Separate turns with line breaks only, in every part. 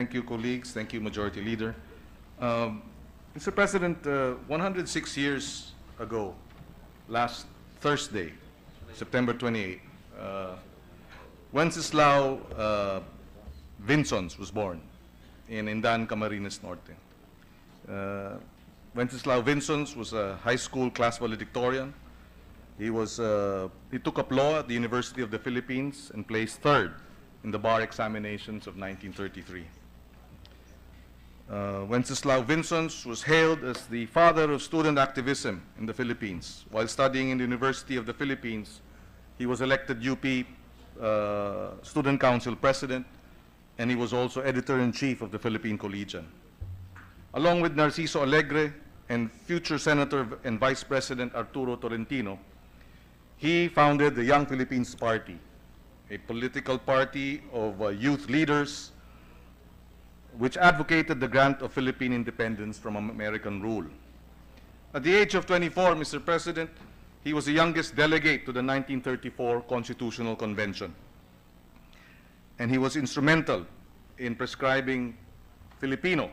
Thank you, colleagues. Thank you, Majority Leader. Mr. President, 106 years ago, last Thursday, September 28, Wenceslao Vinsons was born in Indan, Camarines Norte. Wenceslao Vinsons was a high school class valedictorian. He took up law at the University of the Philippines and placed third in the bar examinations of 1933. Wenceslao Vinsons was hailed as the father of student activism in the Philippines. While studying in the University of the Philippines, he was elected UP Student Council President, and he was also Editor-in-Chief of the Philippine Collegian. Along with Narciso Alegre and future Senator and Vice President Arturo Tolentino, he founded the Young Philippines Party, a political party of youth leaders which advocated the grant of Philippine independence from American rule. At the age of 24, Mr. President, he was the youngest delegate to the 1934 Constitutional Convention. And he was instrumental in prescribing Filipino,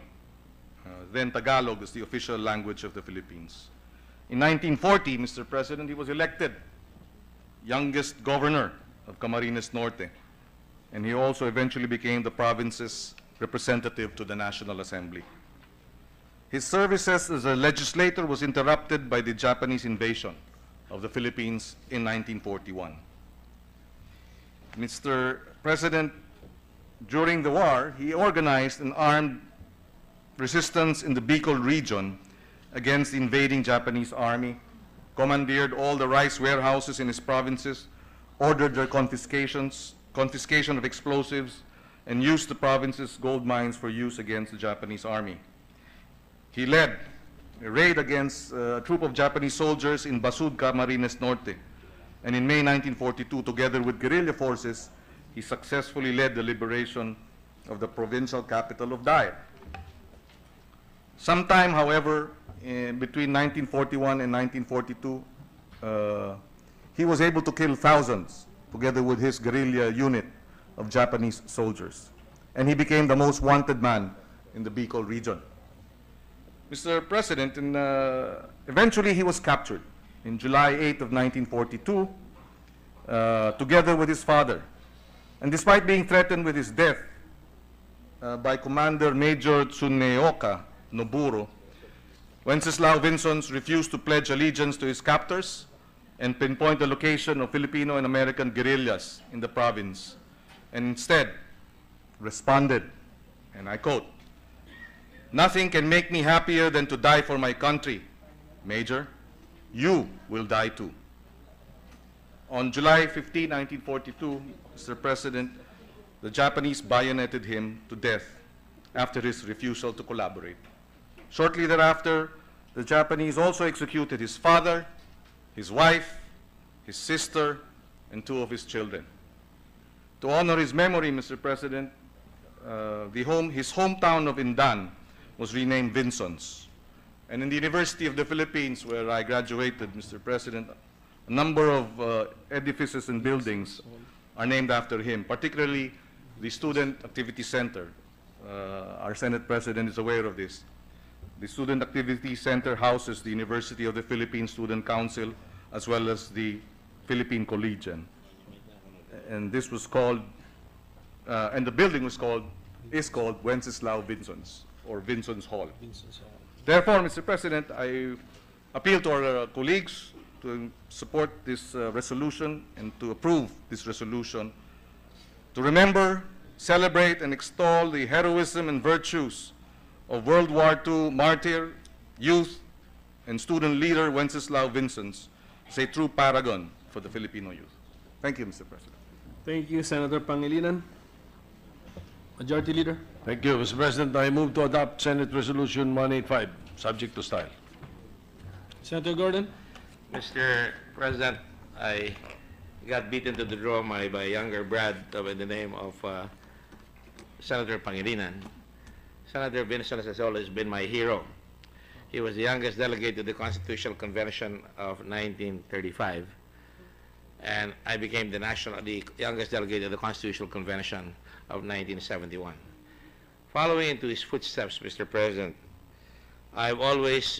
then Tagalog, as the official language of the Philippines. In 1940, Mr. President, he was elected youngest governor of Camarines Norte, and he also eventually became the province's representative to the National Assembly. His services as a legislator was interrupted by the Japanese invasion of the Philippines in 1941. Mr. President, during the war, he organized an armed resistance in the Bicol region against the invading Japanese army, commandeered all the rice warehouses in his provinces, ordered their confiscation of explosives, and used the province's gold mines for use against the Japanese army. He led a raid against a troop of Japanese soldiers in Basud, Camarines Norte. And in May 1942, together with guerrilla forces, he successfully led the liberation of the provincial capital of Daet. Sometime, however, between 1941 and 1942, he was able to kill thousands, together with his guerrilla unit of Japanese soldiers. And he became the most wanted man in the Bicol region. Mr. President, eventually he was captured in July 8 of 1942, together with his father. And despite being threatened with his death by Commander Major Tsuneoka Noburo, Wenceslao Vinsons refused to pledge allegiance to his captors and pinpoint the location of Filipino and American guerrillas in the province, and instead responded, and I quote, "Nothing can make me happier than to die for my country. Major, you will die too." On July 15, 1942, Mr. President, the Japanese bayoneted him to death after his refusal to collaborate. Shortly thereafter, the Japanese also executed his father, his wife, his sister, and two of his children. To honor his memory, Mr. President, his hometown of Indan was renamed Vinsons. And in the University of the Philippines, where I graduated, Mr. President, a number of edifices and buildings are named after him, particularly the Student Activity Center. Our Senate President is aware of this. The Student Activity Center houses the University of the Philippines Student Council, as well as the Philippine Collegian. And this was called, and the building is called Wenceslao Vinsons, or Vinsons Hall. Therefore, Mr. President, I appeal to our colleagues to support this resolution and to approve this resolution to remember, celebrate, and extol the heroism and virtues of World War II martyr, youth, and student leader Wenceslao Vinsons, as a true paragon for the Filipino youth. Thank you, Mr. President.
Thank you, Senator Pangilanan. Majority Leader.
Thank you, Mr. President. I move to adopt Senate Resolution 185, subject to style.
Senator Gordon.
Mr. President, I got beaten to the draw by a younger Brad by the name of Senator Pangilanan. Senator Vinsons has always been my hero. He was the youngest delegate to the Constitutional Convention of 1935. And I became the youngest delegate of the Constitutional Convention of 1971. following into his footsteps, Mr. President, I've always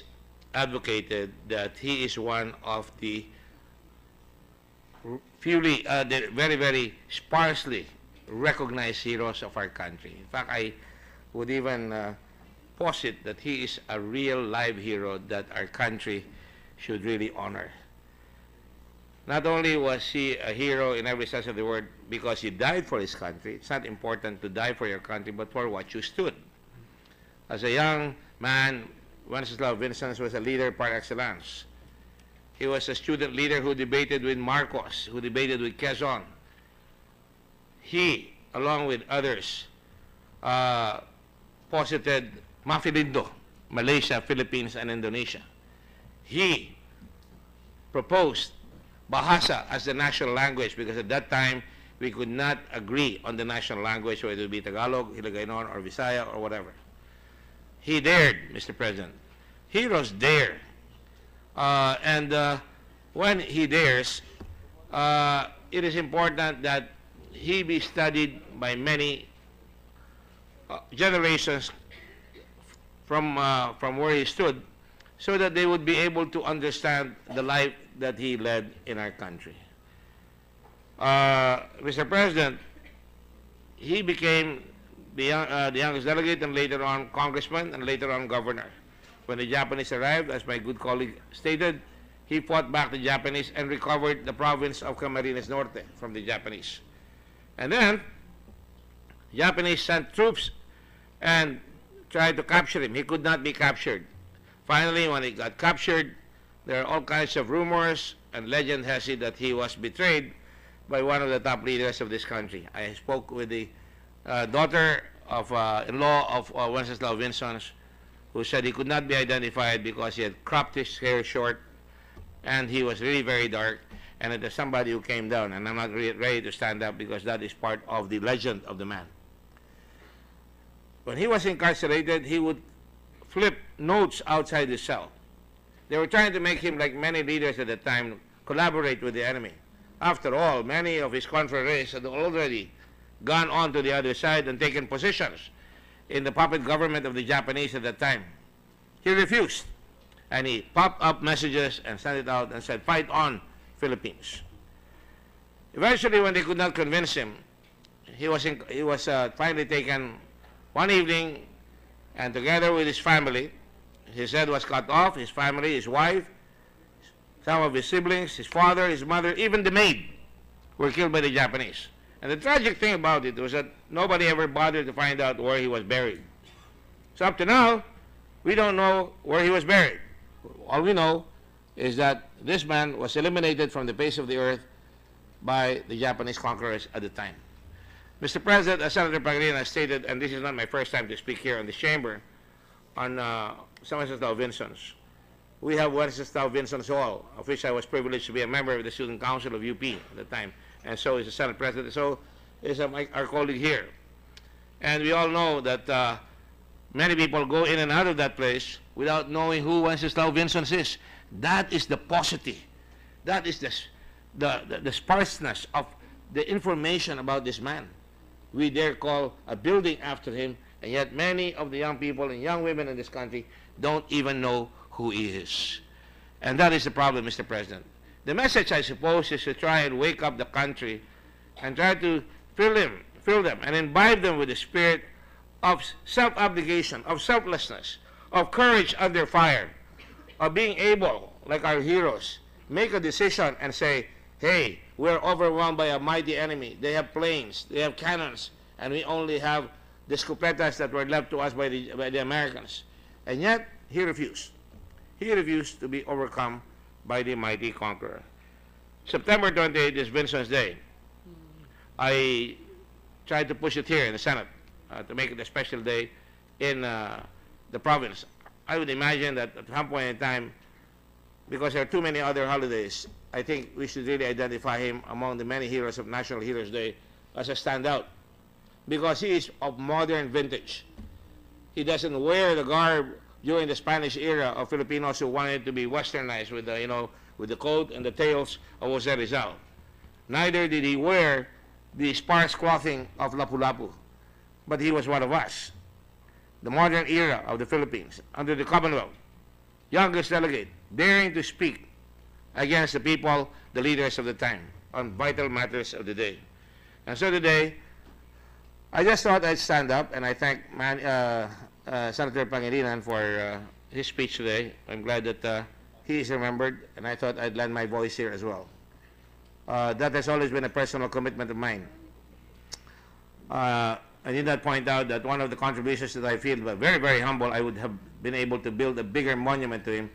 advocated that he is one of the the very, very sparsely recognized heroes of our country. In fact, I would even posit that he is a real live hero that our country should really honor. Not only was he a hero in every sense of the word because he died for his country, it's not important to die for your country, but for what you stood. As a young man, Wenceslao Vincent was a leader par excellence. He was a student leader who debated with Marcos, who debated with Quezon. He, along with others, posited Mafilindo, Malaysia, Philippines, and Indonesia. He proposed Bahasa as the national language because at that time we could not agree on the national language, whether it be Tagalog, Hiligaynon, or Visaya, or whatever. He dared, Mr. President. Heroes dare. When he dares, it is important that he be studied by many generations from where he stood, so that they would be able to understand the life that he led in our country. Mr. President, he became the youngest delegate and later on congressman and later on governor. When the Japanese arrived, as my good colleague stated, he fought back the Japanese and recovered the province of Camarines Norte from the Japanese. And then, Japanese sent troops and tried to capture him. He could not be captured. Finally, when he got captured, there are all kinds of rumors, and legend has it that he was betrayed by one of the top leaders of this country. I spoke with the daughter-in-law of Wenceslao Vincent, who said he could not be identified because he had cropped his hair short, and he was really very dark, and it was somebody who came down, and I'm not ready to stand up because that is part of the legend of the man. When he was incarcerated, he would flip notes outside his cell. They were trying to make him, like many leaders at the time, collaborate with the enemy. After all, many of his confreres had already gone on to the other side and taken positions in the puppet government of the Japanese at that time. He refused, and he popped up messages and sent it out and said, "Fight on, Philippines." Eventually, when they could not convince him, he was finally taken one evening, and together with his family, his head was cut off, his family, his wife, some of his siblings, his father, his mother, even the maid were killed by the Japanese. And the tragic thing about it was that nobody ever bothered to find out where he was buried. So up to now, we don't know where he was buried. All we know is that this man was eliminated from the face of the earth by the Japanese conquerors at the time. Mr. President, as Senator Pagmamahal stated, and this is not my first time to speak here in this chamber, on Wenceslao Vincent's. We have Wenceslao Vincent's Hall, of which I was privileged to be a member of the Student Council of UP at the time, and so is the Senate President, so is our colleague here. And we all know that many people go in and out of that place without knowing who Wenceslao Vincent is. That is the paucity. That is the sparseness of the information about this man. We dare call a building after him, and yet many of the young people and young women in this country don't even know who he is. And that is the problem, Mr. President. The message, I suppose, is to try and wake up the country and try to fill them and imbibe them with the spirit of self-abnegation, of selflessness, of courage under fire, of being able, like our heroes, make a decision and say, hey, we're overwhelmed by a mighty enemy. They have planes, they have cannons, and we only have the scopetas that were left to us by the Americans. And yet, he refused. He refused to be overcome by the mighty conqueror. September 28th is Vincent's Day. I tried to push it here in the Senate to make it a special day in the province. I would imagine that at some point in time, because there are too many other holidays, I think we should really identify him among the many heroes of National Heroes Day as a standout, because he is of modern vintage. He doesn't wear the garb during the Spanish era of Filipinos who wanted to be westernized with the, with the coat and the tails of Jose Rizal. Neither did he wear the sparse clothing of Lapu-Lapu, but he was one of us. the modern era of the Philippines under the Commonwealth, youngest delegate, daring to speak against the people, the leaders of the time, on vital matters of the day. And so today, I just thought I'd stand up, and I thank Senator Pangilanan for his speech today. I'm glad that he is remembered, and I thought I'd lend my voice here as well. That has always been a personal commitment of mine. I did not point out that one of the contributions that I feel very, very humble, I would have been able to build a bigger monument to him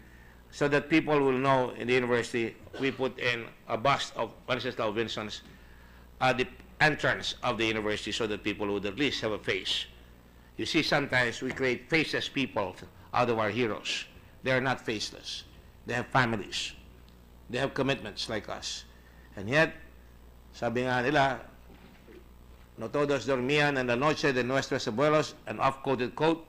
so that people will know in the university we put in a bust of Wenceslao Vinsons at the entrance of the university so that people would at least have a face. You see, sometimes we create faceless people out of our heroes. They are not faceless. They have families. They have commitments like us. And yet, sabi nga nila, no todos dormían en la noche de nuestros abuelos, an oft-quoted quote,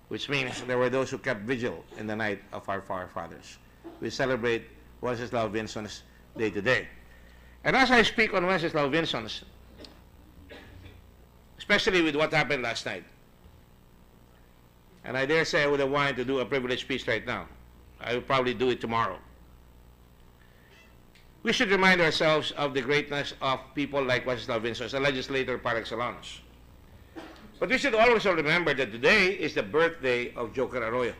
which means there were those who kept vigil in the night of our forefathers. We celebrate Wenceslao Vinsons Day today. And as I speak on Wenceslao Vinsons, especially with what happened last night, and I dare say I would have wanted to do a privileged speech right now. I will probably do it tomorrow. We should remind ourselves of the greatness of people like Wenceslao Vinsons, a legislator par excellence. But we should also remember that today is the birthday of Joker Arroyo.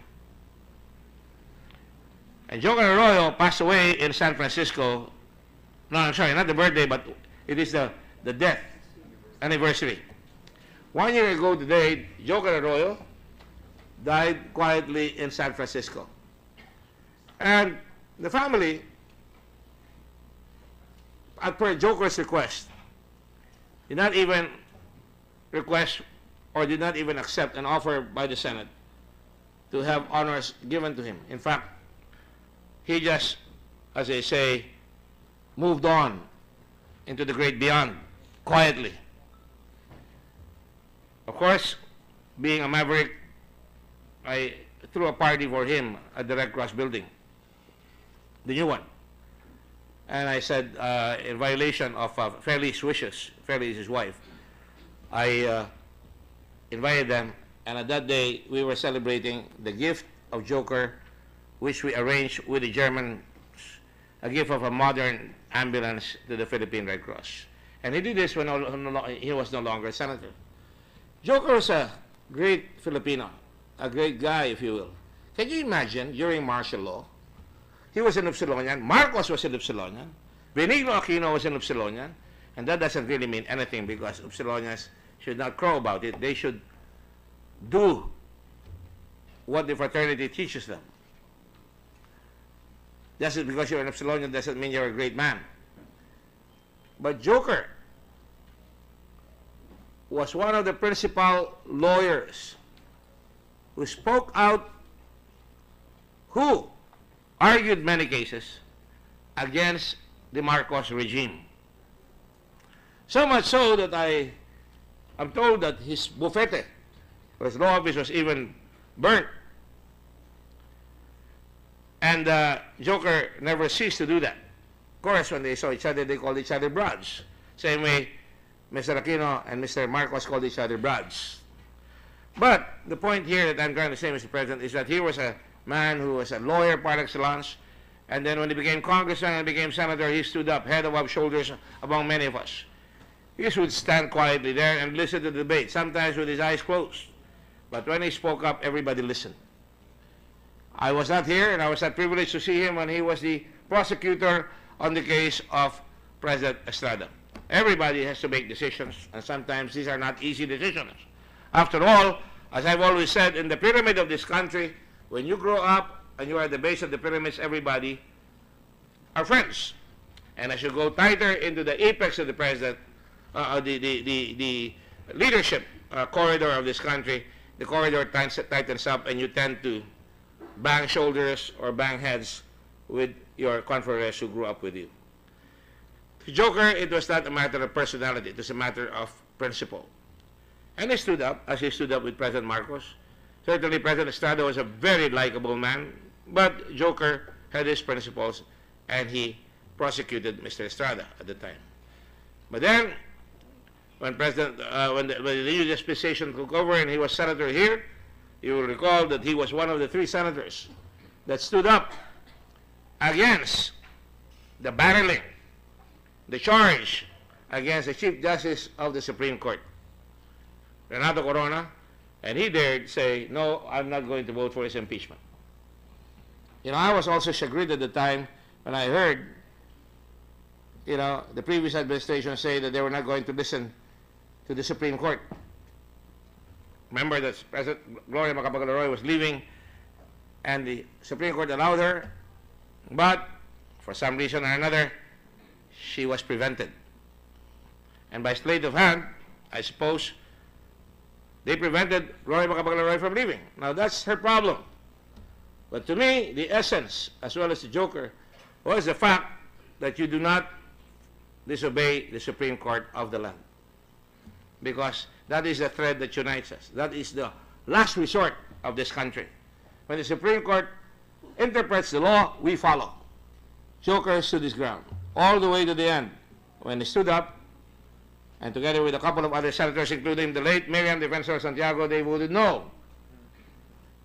And Joker Arroyo passed away in San Francisco. No, I'm sorry, not the birthday, but it is the death anniversary. 1 year ago today, Joker Arroyo died quietly in San Francisco. And the family, at per Joker's request, did not even request or did not even accept an offer by the Senate to have honors given to him. In fact, he just, as they say, moved on into the great beyond, quietly. Of course, being a maverick, I threw a party for him at the Red Cross building, the new one. And I said, in violation of Feli's wishes, Feli is his wife, I invited them, and at that day, we were celebrating the gift of Joker, which we arranged with the Germans, a gift of a modern ambulance to the Philippine Red Cross. And he did this when he was no longer a senator. Joker was a great Filipino, a great guy, if you will. Can you imagine, during martial law, he was an Upsilonian, Marcos was an Upsilonian, Benigno Aquino was an Upsilonian, and that doesn't really mean anything because Upsilonians should not crow about it. They should do what the fraternity teaches them. Just because you're an Upsilonian doesn't mean you're a great man. But Joker was one of the principal lawyers who spoke out, who argued many cases against the Marcos regime. So much so that I'm told that his bufete, his law office, was even burnt. And Joker never ceased to do that. Of course, when they saw each other, they called each other brothers. Same way, Mr. Aquino and Mr. Marcos called each other brothers. But the point here that I'm trying to say, Mr. President, is that he was a man who was a lawyer par excellence, and then when he became congressman and became senator, he stood up, head above shoulders among many of us. He would stand quietly there and listen to the debate, sometimes with his eyes closed. But when he spoke up, everybody listened. I was not here, and I was not privileged to see him when he was the prosecutor on the case of President Estrada. Everybody has to make decisions, and sometimes these are not easy decisions. After all, as I've always said, in the pyramid of this country, when you grow up and you are at the base of the pyramids, everybody are friends. And as you go tighter into the apex of the president, the leadership corridor of this country, the corridor tightens up, and you tend to bang shoulders or bang heads with your confreres who grew up with you. To Joker, it was not a matter of personality, it was a matter of principle. And he stood up, as he stood up with President Marcos. Certainly, President Estrada was a very likable man, but Joker had his principles, and he prosecuted Mr. Estrada at the time. But then, when the new dispensation took over and he was senator here, you will recall that he was one of the 3 senators that stood up against the barreling, the charge against the Chief Justice of the Supreme Court, Renato Corona, and he dared say, no, I'm not going to vote for his impeachment. You know, I was also chagrined at the time when I heard, you know, the previous administration say that they were not going to listen to the Supreme Court. Remember that President Gloria Macapagal-Arroyo was leaving and the Supreme Court allowed her, but for some reason or another, she was prevented. And by sleight of hand, I suppose, they prevented Gloria Macapagal-Arroyo from leaving. Now, that's her problem. But to me, the essence, as well as the joker, was the fact that you do not disobey the Supreme Court of the land. Because that is the thread that unites us. That is the last resort of this country. When the Supreme Court interprets the law, we follow. Joker stood his ground all the way to the end. When he stood up, and together with a couple of other senators, including the late Miriam Defensor Santiago, they voted no.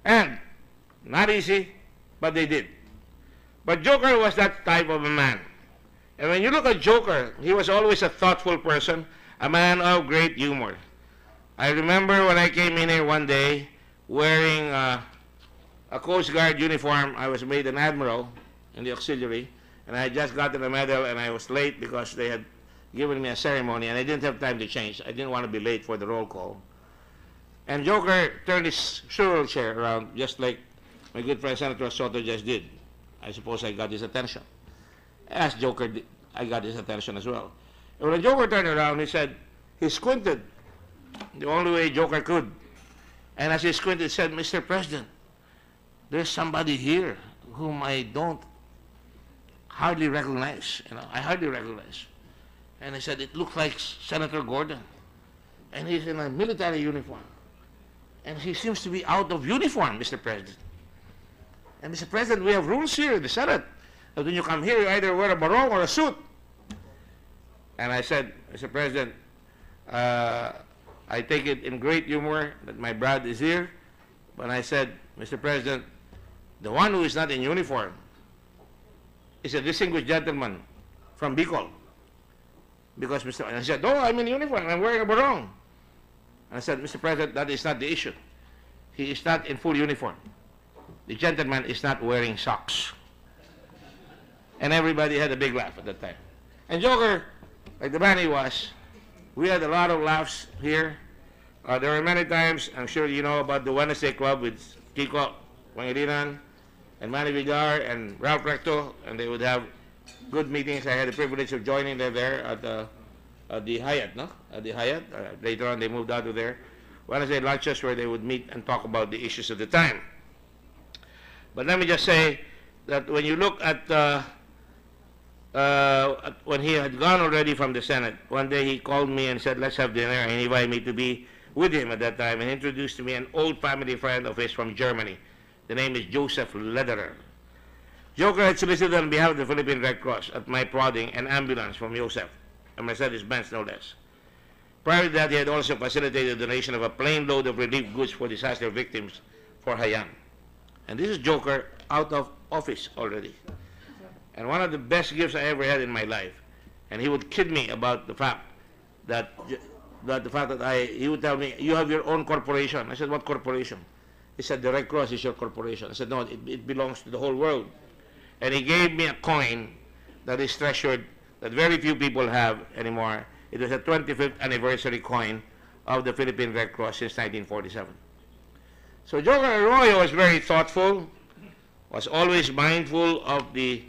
And not easy, but they did. But Joker was that type of a man. And when you look at Joker, he was always a thoughtful person, a man of great humor. I remember when I came in here one day wearing a Coast Guard uniform. I was made an admiral in the auxiliary, and I had just gotten a medal, and I was late because they had given me a ceremony, and I didn't have time to change. I didn't want to be late for the roll call. And Joker turned his swivel chair around, just like my good friend Senator Soto just did. I suppose I got his attention. As Joker did, I got his attention as well. And when Joker turned around, he said, he squinted the only way Joker could. And as he squinted, he said, Mr. President, there's somebody here whom I don't hardly recognize. You know, I hardly recognize. And he said, it looks like Senator Gordon. And he's in a military uniform. And he seems to be out of uniform, Mr. President. And Mr. President, we have rules here in the Senate that when you come here, you either wear a barong or a suit. And I said, Mr. President, I take it in great humor that my bride is here. But I said, Mr. President, the one who is not in uniform is a distinguished gentleman from Bicol. Because and I said, no, I'm in uniform, I'm wearing a barong. And I said, Mr. President, that is not the issue. He is not in full uniform. The gentleman is not wearing socks. And everybody had a big laugh at that time. And Joker, like the man he was, we had a lot of laughs here. There were many times, I'm sure you know about the Wednesday Club with Kiko Pangilanan and Manny Villar and Ralph Recto, and they would have good meetings. I had the privilege of joining them there at the Hyatt, no? At the Hyatt. Later on, they moved out to there. Wednesday lunches where they would meet and talk about the issues of the time. But let me just say that when you look at when he had gone already from the Senate, one day he called me and said, let's have dinner, and he invited me to be with him at that time and introduced to me an old family friend of his from Germany. The name is Joseph Lederer. Joker had solicited on behalf of the Philippine Red Cross at my prodding an ambulance from Joseph, a Mercedes-Benz no less. Prior to that, he had also facilitated the donation of a plane load of relief goods for disaster victims for Haiyan. And this is Joker out of office already. And one of the best gifts I ever had in my life. And he would kid me about the fact that he would tell me, you have your own corporation. I said, what corporation? He said, the Red Cross is your corporation. I said, no, it belongs to the whole world. And he gave me a coin that is treasured, that very few people have anymore. It was a 25th anniversary coin of the Philippine Red Cross since 1947. So Joker Arroyo was very thoughtful, was always mindful of the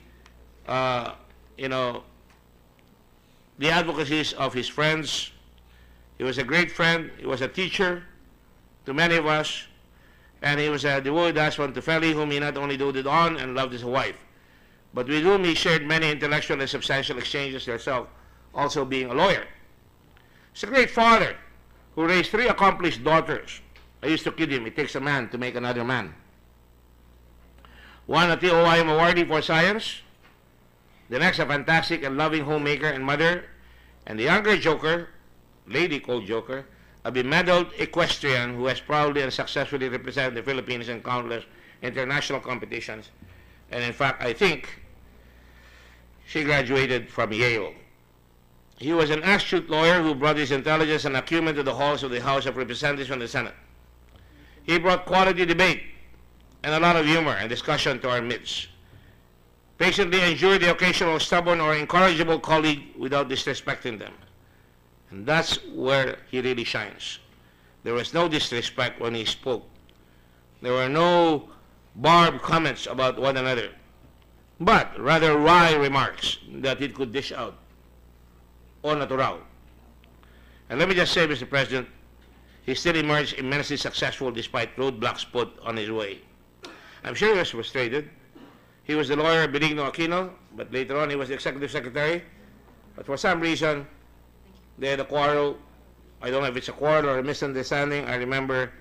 advocacies of his friends. He was a great friend. He was a teacher to many of us. And he was a devoted husband to Feli, whom he not only doted on and loved as a wife, but with whom he shared many intellectual and substantial exchanges herself, also being a lawyer. He's a great father who raised 3 accomplished daughters. I used to kid him, it takes a man to make another man. One a TOIM awardee for science, the next a fantastic and loving homemaker and mother, and the younger Joker, lady called Joker, a bemedaled equestrian who has proudly and successfully represented the Philippines in countless international competitions. And in fact, I think she graduated from Yale. He was an astute lawyer who brought his intelligence and acumen to the halls of the House of Representatives and the Senate. He brought quality debate and a lot of humor and discussion to our midst. Patiently endured the occasional stubborn or incorrigible colleague without disrespecting them. And that's where he really shines. There was no disrespect when he spoke. There were no barbed comments about one another, but rather wry remarks that he could dish out au natural. And let me just say, Mr. President, he still emerged immensely successful despite roadblocks put on his way. I'm sure he was frustrated. He was the lawyer Benigno Aquino, but later on he was the executive secretary. But for some reason, they had a quarrel. I don't know if it's a quarrel or a misunderstanding. I remember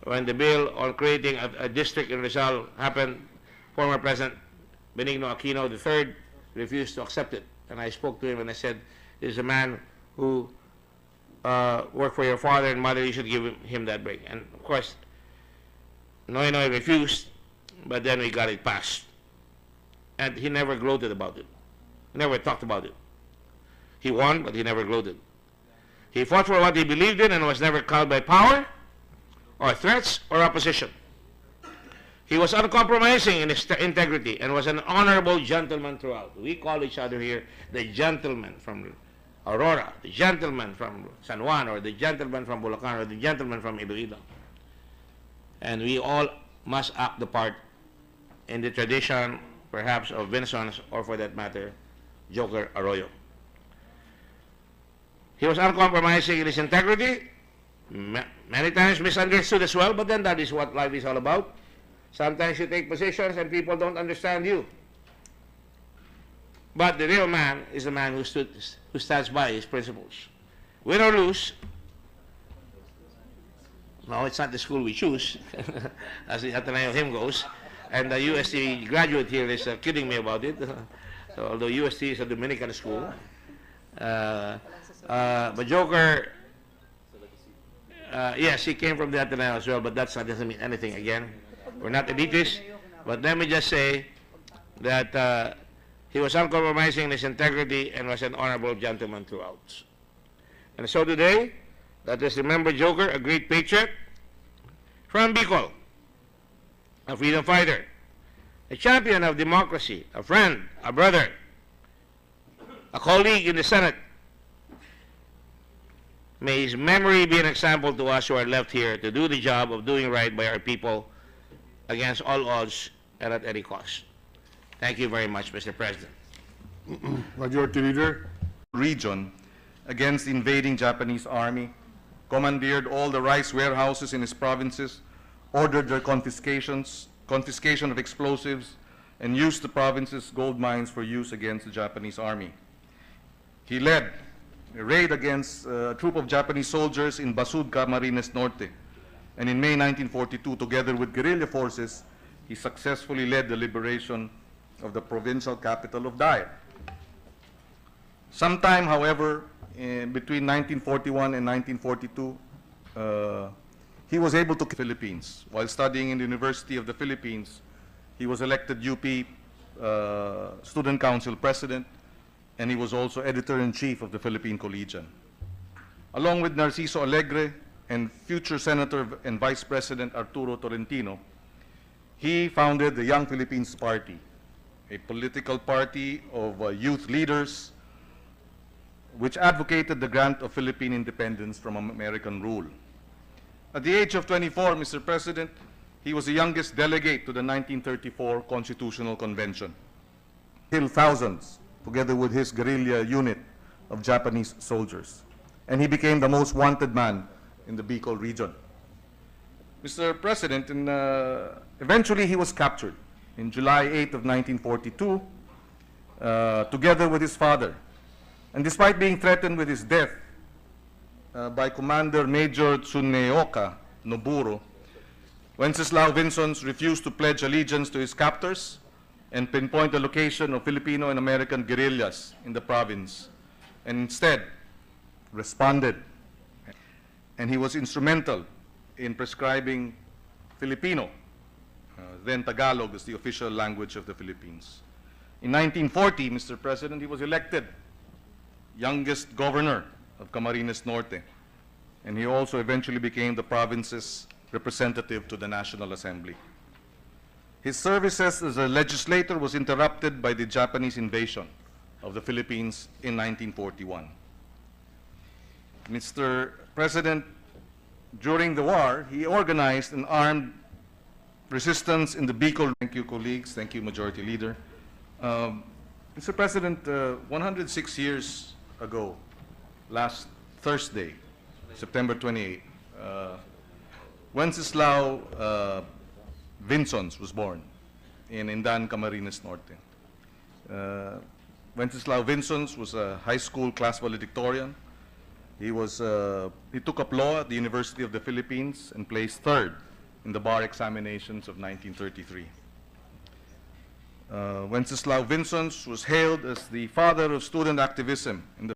when the bill on creating a district in Rizal happened, former President Benigno Aquino III refused to accept it. And I spoke to him and I said, this is a man who worked for your father and mother, you should give him that break. And of course, Noy refused, but then we got it passed. And he never gloated about it. He never talked about it. He won, but he never gloated. He fought for what he believed in and was never cowed by power or threats or opposition. He was uncompromising in his integrity and was an honorable gentleman throughout. We call each other here the gentleman from Aurora, the gentleman from San Juan, or the gentleman from Bulacan, or the gentleman from Iloilo. And we all must act the part in the tradition, perhaps, of Vinson's, or for that matter, Joker Arroyo. He was uncompromising in his integrity, many times misunderstood as well, but then that is what life is all about. Sometimes you take positions and people don't understand you. But the real man is the man who stands by his principles. Win or lose, no, it's not the school we choose, as the Ateneo hymn goes. And the UST graduate here is kidding me about it. So, although UST is a Dominican school. But Joker, yes, he came from the Ateneo as well, but that doesn't mean anything again. We're not elitists, but let me just say that he was uncompromising in his integrity and was an honorable gentleman throughout. And so today, let us remember Joker, a great patriot from Bicol, a freedom fighter, a champion of democracy, a friend, a brother, a colleague in the Senate. May his memory be an example to us who are left here to do the job of doing right by our people against all odds and at any cost. Thank you very much, Mr. President.
Majority Leader.
Region against the invading Japanese army, commandeered all the rice warehouses in his provinces, ordered their confiscation of explosives, and used the province's gold mines for use against the Japanese army. He led a raid against a troop of Japanese soldiers in Basud, Camarines Norte. And in May 1942, together with guerrilla forces, he successfully led the liberation of the provincial capital of Dair. Sometime, however, between 1941 and 1942, he was able to the Philippines. While studying in the University of the Philippines, he was elected UP Student Council President, and he was also Editor-in-Chief of the Philippine Collegian. Along with Narciso Alegre and future Senator and Vice President Arturo Tolentino, he founded the Young Philippines Party, a political party of youth leaders which advocated the grant of Philippine independence from American rule. At the age of 24, Mr. President, he was the youngest delegate to the 1934 Constitutional Convention. He killed thousands together with his guerrilla unit of Japanese soldiers, and he became the most wanted man in the Bicol region. Mr. President, eventually he was captured in July 8 of 1942, together with his father. And despite being threatened with his death by Commander Major Tsuneoka Noburo, Wenceslao Vinsons refused to pledge allegiance to his captors and pinpoint the location of Filipino and American guerrillas in the province, and instead responded and he was instrumental in prescribing Filipino, then Tagalog, as the official language of the Philippines. In 1940, Mr. President, he was elected youngest governor of Camarines Norte, and he also eventually became the province's representative to the National Assembly. His services as a legislator was interrupted by the Japanese invasion of the Philippines in 1941. Mr. President, during the war, he organized an armed resistance in the Bicol. Thank you, colleagues. Thank you, Majority Leader. Mr. President, 106 years ago, last Thursday, September 28, Wenceslao Vinsons was born in Indan, Camarines Norte. Wenceslao Vinsons was a high school class valedictorian. He took up law at the University of the Philippines and placed third in the bar examinations of 1933. Wenceslao Vinsons was hailed as the father of student activism in the